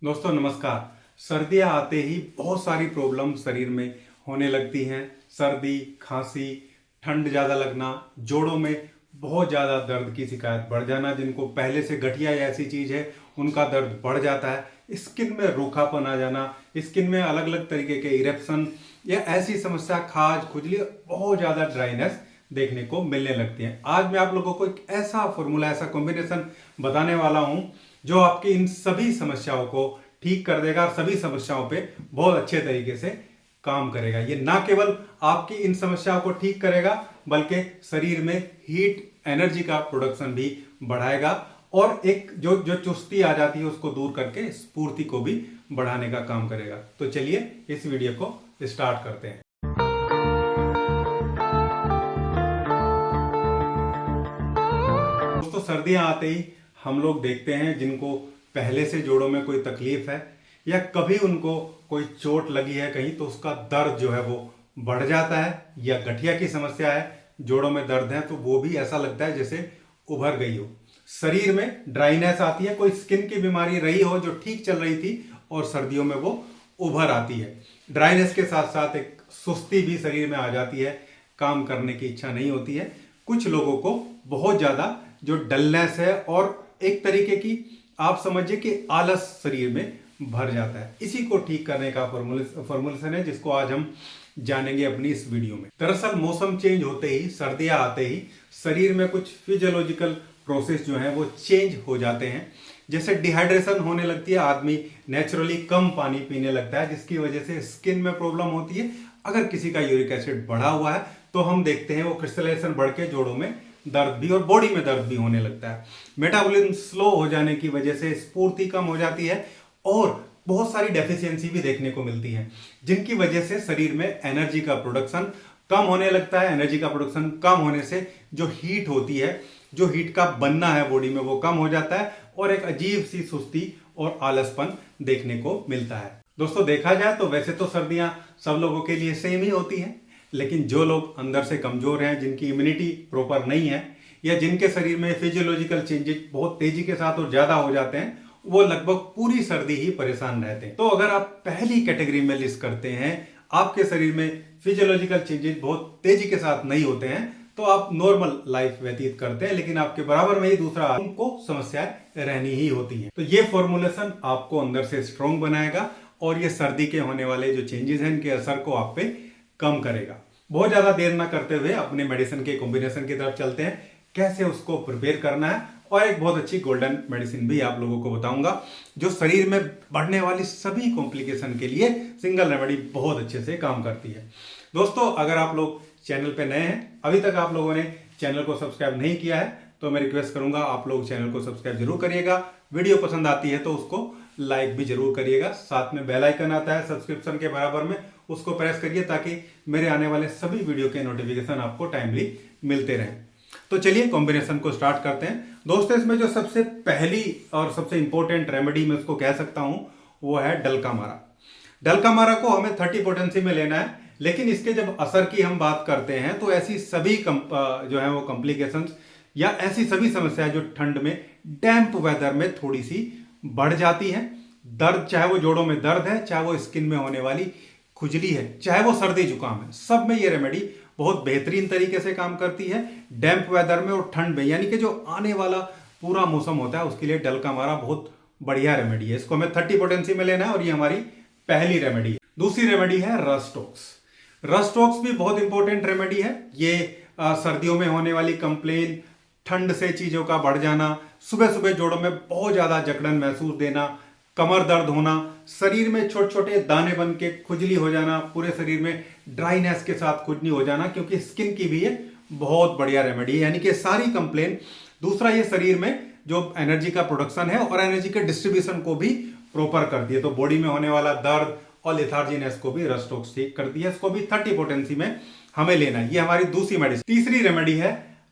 दोस्तों नमस्कार। सर्दियाँ आते ही बहुत सारी प्रॉब्लम शरीर में होने लगती हैं। सर्दी, खांसी, ठंड ज़्यादा लगना, जोड़ों में बहुत ज़्यादा दर्द की शिकायत बढ़ जाना, जिनको पहले से गठिया या ऐसी चीज़ है उनका दर्द बढ़ जाता है, स्किन में रूखापन आ जाना, स्किन में अलग अलग तरीके के इरेप्शन या ऐसी समस्या, खाज, खुजली, बहुत ज़्यादा ड्राइनेस देखने को मिलने लगती है। आज मैं आप लोगों को एक ऐसा फॉर्मूला, ऐसा कॉम्बिनेशन बताने वाला हूं जो आपकी इन सभी समस्याओं को ठीक कर देगा और सभी समस्याओं पे बहुत अच्छे तरीके से काम करेगा। ये ना केवल आपकी इन समस्याओं को ठीक करेगा बल्कि शरीर में हीट एनर्जी का प्रोडक्शन भी बढ़ाएगा और एक जो जो चुस्ती आ जाती है उसको दूर करके स्फूर्ति को भी बढ़ाने का काम करेगा। तो चलिए इस वीडियो को स्टार्ट करते हैं। दोस्तों सर्दियां आते ही हम लोग देखते हैं जिनको पहले से जोड़ों में कोई तकलीफ है या कभी उनको कोई चोट लगी है कहीं, तो उसका दर्द जो है वो बढ़ जाता है, या गठिया की समस्या है, जोड़ों में दर्द है तो वो भी ऐसा लगता है जैसे उभर गई हो। शरीर में ड्राइनेस आती है, कोई स्किन की बीमारी रही हो जो ठीक चल रही थी और सर्दियों में वो उभर आती है। ड्राइनेस के साथ साथ एक सुस्ती भी शरीर में आ जाती है, काम करने की इच्छा नहीं होती है। कुछ लोगों को बहुत ज़्यादा जो डलनेस है और एक तरीके की आप समझिए कि आलस शरीर में भर जाता है। इसी को ठीक करने का फॉर्मुलेशन है जिसको आज हम जानेंगे अपनी इस वीडियो में। दरअसल मौसम चेंज होते ही, सर्दियां आते ही शरीर में कुछ फिजियोलॉजिकल प्रोसेस जो है वो चेंज हो जाते हैं। जैसे डिहाइड्रेशन होने लगती है, आदमी नेचुरली कम पानी पीने लगता है जिसकी वजह से स्किन में प्रॉब्लम होती है। अगर किसी का यूरिक एसिड बढ़ा हुआ है तो हम देखते हैं वो क्रिस्टलाइजेशन बढ़ के जोड़ों में दर्द भी और बॉडी में दर्द भी होने लगता है। मेटाबॉलिज्म स्लो हो जाने की वजह से स्फूर्ति कम हो जाती है और बहुत सारी डेफिशिएंसी भी देखने को मिलती है, जिनकी वजह से शरीर में एनर्जी का प्रोडक्शन कम होने लगता है। एनर्जी का प्रोडक्शन कम होने से जो हीट होती है, जो हीट का बनना है बॉडी में, वो कम हो जाता है और एक अजीब सी सुस्ती और आलसपन देखने को मिलता है। दोस्तों देखा जाए तो वैसे तो सर्दियां सब लोगों के लिए सेम ही होती हैं, लेकिन जो लोग अंदर से कमजोर हैं, जिनकी इम्यूनिटी प्रॉपर नहीं है या जिनके शरीर में फिजियोलॉजिकल चेंजेस बहुत तेजी के साथ और ज्यादा हो जाते हैं, वो लगभग पूरी सर्दी ही परेशान रहते हैं। तो अगर आप पहली कैटेगरी में लिस्ट करते हैं, आपके शरीर में फिजियोलॉजिकल चेंजेस बहुत तेजी के साथ नहीं होते हैं, तो आप नॉर्मल लाइफ व्यतीत करते हैं, लेकिन आपके बराबर में ही दूसरा आदमी को समस्याएं रहनी ही होती है। तो ये फॉर्मुलेशन आपको अंदर से स्ट्रॉन्ग बनाएगा और ये सर्दी के होने वाले जो चेंजेस हैं इनके असर को आप पे कम करेगा। बहुत ज्यादा देर ना करते हुए अपने मेडिसिन के कॉम्बिनेशन की तरफ चलते हैं, कैसे उसको प्रिपेयर करना है। और एक बहुत अच्छी गोल्डन मेडिसिन भी आप लोगों को बताऊंगा जो शरीर में बढ़ने वाली सभी कॉम्प्लिकेशन के लिए सिंगल रेमेडी बहुत अच्छे से काम करती है। दोस्तों अगर आप लोग चैनल पे नए हैं, अभी तक आप लोगों ने चैनल को सब्सक्राइब नहीं किया है, तो मैं रिक्वेस्ट करूंगा आप लोग चैनल को सब्सक्राइब जरूर करिएगा। वीडियो पसंद आती है तो उसको लाइक भी जरूर करिएगा। साथ में बेल आइकन आता है सब्सक्रिप्शन के बराबर में, उसको प्रेस करिए ताकि मेरे आने वाले सभी वीडियो के नोटिफिकेशन आपको टाइमली मिलते रहें। तो चलिए कॉम्बिनेशन को स्टार्ट करते हैं। दोस्तों इसमें जो सबसे पहली और सबसे इंपॉर्टेंट रेमेडी मैं उसको कह सकता हूं वो है डलका मारा। डलका मारा को हमें 30 पोटेंसी में लेना है, लेकिन इसके जब असर की हम बात करते हैं तो ऐसी सभी जो है वो कॉम्प्लिकेशंस या ऐसी सभी समस्याएं जो ठंड में डैम्प वेदर में थोड़ी सी बढ़ जाती है। दर्द, चाहे वो जोड़ों में दर्द है, चाहे वो स्किन में होने वाली खुजली है, चाहे वो सर्दी जुकाम है, सब में ये रेमेडी बहुत बेहतरीन तरीके से काम करती है। डैम्प वेदर में और ठंड में, यानी कि जो आने वाला पूरा मौसम होता है उसके लिए डलका मारा बहुत बढ़िया रेमेडी है। इसको हमें 30 पोटेंसी में लेना है और ये हमारी पहली रेमेडी है। दूसरी रेमेडी है रस्टॉक्स। रस्टॉक्स भी बहुत इंपॉर्टेंट रेमेडी है। ये सर्दियों में होने वाली कंप्लेन, ठंड से चीजों का बढ़ जाना, सुबह सुबह जोड़ों में बहुत ज्यादा जकड़न महसूस देना, कमर दर्द होना, शरीर में छोटे छोटे दाने बन के खुजली हो जाना, पूरे शरीर में ड्राइनेस के साथ खुजली हो जाना, क्योंकि स्किन की भी ये बहुत बढ़िया रेमेडी है। यानी कि सारी कंप्लेन। दूसरा, ये शरीर में जो एनर्जी का प्रोडक्शन है और एनर्जी के डिस्ट्रीब्यूशन को भी प्रॉपर करती है। तो बॉडी में होने वाला दर्द और लेथार्जीनेस को भी रस्टॉक्स ठीक करती है। इसको भी 30 पोटेंसी में हमें लेना है। ये हमारी दूसरी मेडिसिन। तीसरी रेमेडी है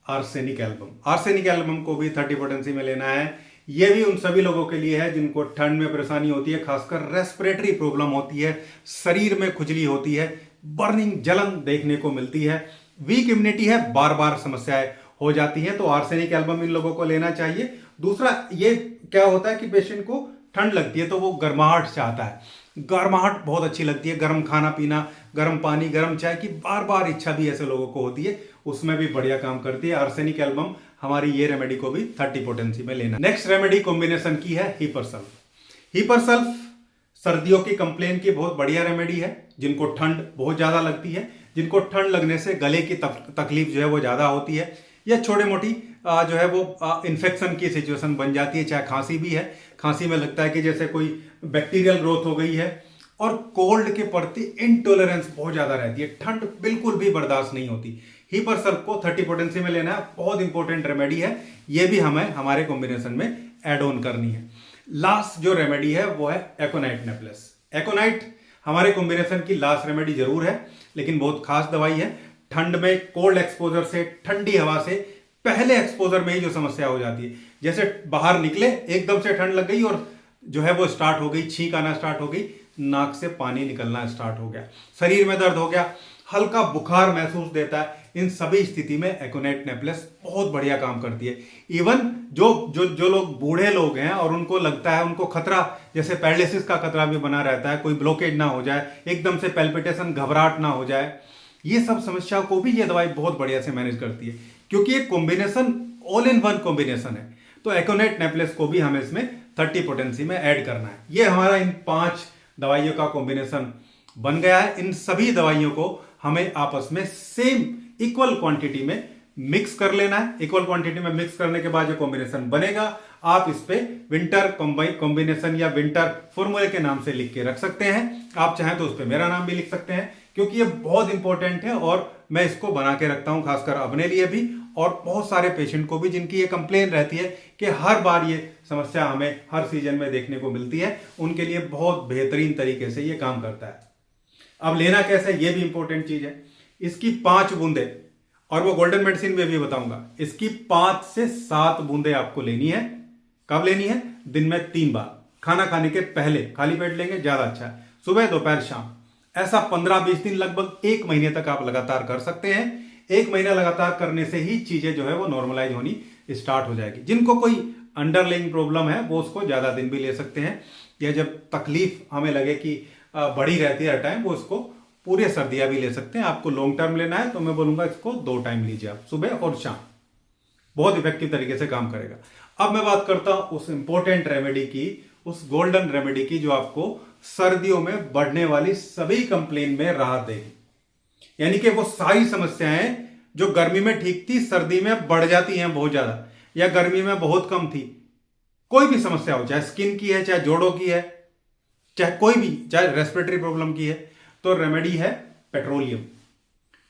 आर्सेनिक एल्बम। आर्सेनिक एल्बम को भी 30 पोटेंसी में लेना है। ये भी उन सभी लोगों के लिए है जिनको ठंड में परेशानी होती है, खासकर रेस्पिरेटरी प्रॉब्लम होती है, शरीर में खुजली होती है, बर्निंग, जलन देखने को मिलती है, वीक इम्यूनिटी है, बार बार समस्याएं हो जाती हैं, तो आर्सेनिक एल्बम इन लोगों को लेना चाहिए। दूसरा, ये क्या होता है कि पेशेंट को ठंड लगती है तो वो गर्माहट चाहता है। गर्माहट बहुत अच्छी लगती है, गर्म खाना पीना, गर्म पानी, गर्म चाय की बार बार इच्छा भी ऐसे लोगों को होती है, उसमें भी बढ़िया काम करती है। आर्सेनिक एल्बम हमारी ये रेमेडी को भी 30 पोटेंसी में लेना। नेक्स्ट रेमेडी कॉम्बिनेशन की है हीपर सल्फ। हीपर सल्फ सर्दियों की कंप्लेन की बहुत बढ़िया रेमेडी है। जिनको ठंड बहुत ज्यादा लगती है, जिनको ठंड लगने से गले की तकलीफ जो है वो ज्यादा होती है, या छोटे मोटी जो है वो इन्फेक्शन की सिचुएशन बन जाती है, चाहे खांसी भी है, खांसी में लगता है कि जैसे कोई बैक्टीरियल ग्रोथ हो गई है, और कोल्ड के प्रति इंटॉलरेंस बहुत ज्यादा रहती है, ठंड बिल्कुल भी बर्दाश्त नहीं होती। हीपर सल्फ को 30 पोटेंसी में लेना है, बहुत इंपॉर्टेंट रेमेडी है, ये भी हमें हमारे कॉम्बिनेशन में एड ऑन करनी है। लास्ट जो रेमेडी है वो है एकोनाइट नेपलेस। एकोनाइट हमारे कॉम्बिनेशन की लास्ट रेमेडी जरूर है, लेकिन बहुत खास दवाई है। ठंड में कोल्ड एक्सपोजर से, ठंडी हवा से पहले एक्सपोजर में ही जो समस्या हो जाती है, जैसे बाहर निकले एकदम से ठंड लग गई और जो है वो स्टार्ट हो गई, छींक आना स्टार्ट हो गई, नाक से पानी निकलना स्टार्ट हो गया, शरीर में दर्द हो गया, हल्का बुखार महसूस देता है, इन सभी स्थिति में एकोनाइट नेपलेस बहुत बढ़िया काम करती है। इवन जो जो जो लोग बूढ़े लोग हैं और उनको लगता है, उनको खतरा जैसे पैरालिसिस का खतरा भी बना रहता है, कोई ब्लॉकेज ना हो जाए, एकदम से पैल्पिटेशन घबराहट ना हो जाए, ये सब समस्याओं को भी ये दवाई बहुत बढ़िया से मैनेज करती है, क्योंकि ये combination all in one combination है। तो एकोनाइट नेपलेस को भी हमें इसमें 30 पोटेंसी में ऐड करना है। ये हमारा इन 5 दवाइयों का कॉम्बिनेशन बन गया है। इन सभी दवाइयों को हमें आपस में सेम इक्वल क्वांटिटी में मिक्स कर लेना है। इक्वल क्वांटिटी में मिक्स करने के बाद जो कॉम्बिनेशन बनेगा, आप इस पे विंटर कॉम्बिनेशन या विंटर फॉर्मूले के नाम से लिख के रख सकते हैं। आप चाहें तो उस पे मेरा नाम भी लिख सकते हैं, क्योंकि ये बहुत इंपॉर्टेंट है और मैं इसको बना के रखता हूं खासकर अपने लिए भी, और बहुत सारे पेशेंट को भी जिनकी ये कंप्लेन रहती है कि हर बार ये समस्या हमें हर सीजन में देखने को मिलती है, उनके लिए बहुत बेहतरीन तरीके से ये काम करता है। अब लेना कैसे, ये भी इंपॉर्टेंट चीज है। इसकी 5 बूंदे, और वो गोल्डन मेडिसिन में भी बताऊंगा, इसकी 5 से 7 बूंदे आपको लेनी है। कब लेनी है? दिन में 3 बार, खाना खाने के पहले खाली पेट लेंगे, ज्यादा अच्छा है, सुबह दोपहर शाम। ऐसा 15-20 दिन, लगभग 1 महीने तक आप लगातार कर सकते हैं। 1 महीना लगातार करने से ही चीजें जो है वो नॉर्मलाइज होनी स्टार्ट हो जाएगी। जिनको कोई अंडरलाइंग प्रॉब्लम है वो उसको ज्यादा दिन भी ले सकते हैं, या जब तकलीफ हमें लगे कि बड़ी रहती है हर टाइम, वो उसको पूरे सर्दियां भी ले सकते हैं। आपको लॉन्ग टर्म लेना है तो मैं बोलूंगा इसको 2 टाइम लीजिए आप, सुबह और शाम, बहुत इफेक्टिव तरीके से काम करेगा। अब मैं बात करता हूं उस इंपॉर्टेंट रेमेडी की, उस गोल्डन रेमेडी की, जो आपको सर्दियों में बढ़ने वाली सभी कंप्लेन में राहत देगी। यानी कि वो सारी समस्याएं जो गर्मी में ठीक थी, सर्दी में बढ़ जाती हैं बहुत ज्यादा, या गर्मी में बहुत कम थी, कोई भी समस्या हो, चाहे स्किन की है, चाहे जोड़ों की है, चाहे कोई भी, चाहे रेस्पिरेटरी प्रॉब्लम की है, तो रेमेडी है पेट्रोलियम।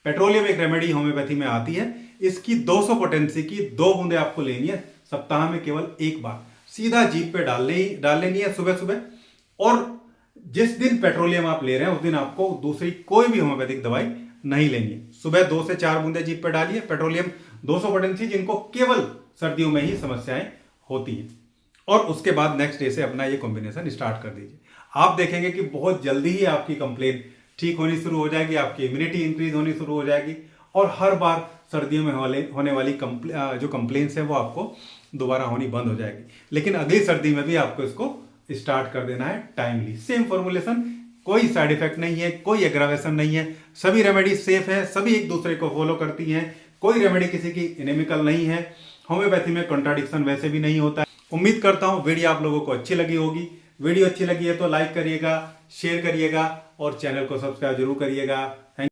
पेट्रोलियम एक रेमेडी होम्योपैथी में आती है। इसकी 200 पोटेंसी की 2 बूंदे आपको लेनी है, सप्ताह में केवल 1 बार, सीधा जीभ पे डाल लेनी है सुबह सुबह। और जिस दिन पेट्रोलियम आप ले रहे हैं उस दिन आपको दूसरी कोई भी होम्योपैथिक दवाई नहीं लेनी है। सुबह 2 से 4 बूंदे जीभ पे डालिए पेट्रोलियम 200 पोटेंसी, जिनको केवल सर्दियों में ही समस्याएं होती हैं, और उसके बाद नेक्स्ट डे से अपना ये कॉम्बिनेशन स्टार्ट कर दीजिए। आप देखेंगे कि बहुत जल्दी ही आपकी कंप्लेन ठीक होनी शुरू हो जाएगी, आपकी इम्यूनिटी इंक्रीज होनी शुरू हो जाएगी, और हर बार सर्दियों में होने वाली जो कंप्लेंट्स है वो आपको दोबारा होनी बंद हो जाएगी। लेकिन अगली सर्दी में भी आपको इसको स्टार्ट कर देना है टाइमली। सेम फॉर्मुलेशन, कोई साइड इफेक्ट नहीं है, कोई एग्रावेशन नहीं है, सभी रेमेडी सेफ है, सभी एक दूसरे को फॉलो करती हैं, कोई रेमेडी किसी की इनेमिकल नहीं है। होम्योपैथी में कॉन्ट्राडिक्शन वैसे भी नहीं होता है। उम्मीद करता हूं वीडियो आप लोगों को अच्छी लगी होगी। वीडियो अच्छी लगी है तो लाइक करिएगा, शेयर करिएगा और चैनल को सब्सक्राइब जरूर करिएगा। थैंक